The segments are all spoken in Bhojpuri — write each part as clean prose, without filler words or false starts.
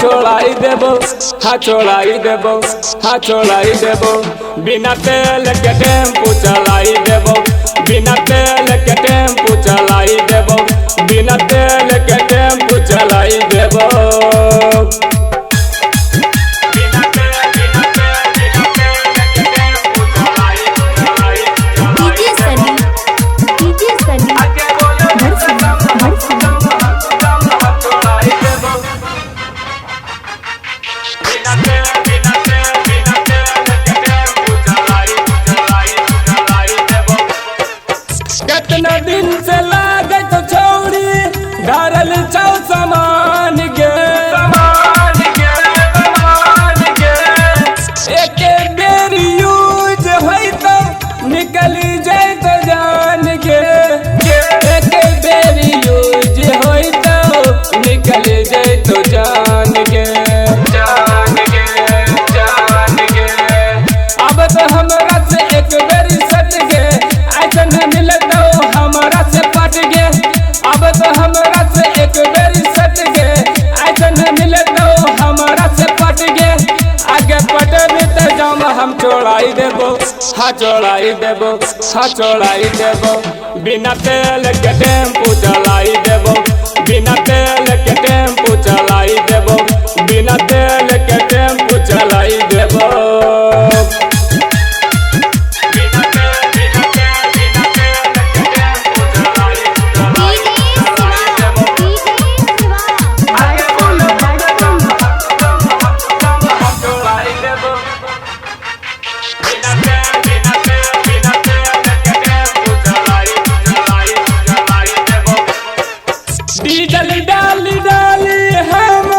छोड़ाई देबो, हाँ छोड़ाई देबो, हाँ छोड़ाई देबो। बिना तेल के टेम्पू चलाई देबो, बिना तेल के टेम्पू चलाई देबो, बिना तेल के टेम्पू चलाई देबो। कितना दिन से लागे तो छौड़ी धरल छौ सामान गे, सामान गे, सामान गे। एक बेर यूज होई तो निकली जाए तो जान गे, एक बेर यूज होई तो निकली जाए तो जान गे, जान गे, जान गे। अब तो हमरा से एक बेर सट गे, ऐसा न मिलत हमरा से पट गे। अब तो हमरा से एक बेर सट गे, ऐसा न मिलत हमरा से पट गे। आगे पटबे तो जाम हम छोड़ाई देबो, हाँ छोड़ाई देबो, हाँ छोड़ाई देबो। बिना तेल के टेम्पू चलाई देबो, बिना तेल के टेम्पू चलाई देबो, बिना तेल के टेम्पू चलाई देबो। डीजल डाली डाली हम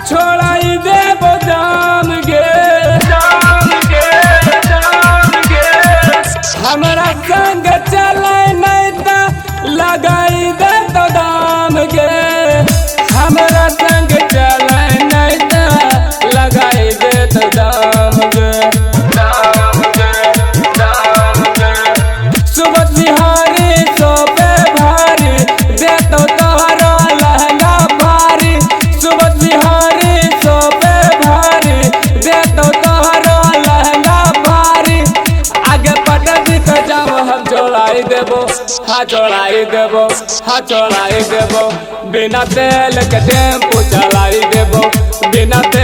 छोड़ाई देबो जाम गे, जाम गे, जाम गे। हमरा संग चले नहीं तो लगाई दे तो दाम गे, हमरा संग चले नहीं तो लगाई दे तो दाम गे, दाम गे, दाम गे। सुबह बिहारी सोपे भारी दे तो छोड़ाई देबो, हाँ छोड़ाई देबो, हाँ छोड़ाई देबो। बिना तेल के टेम्पू चलाई देबो, बिना तेल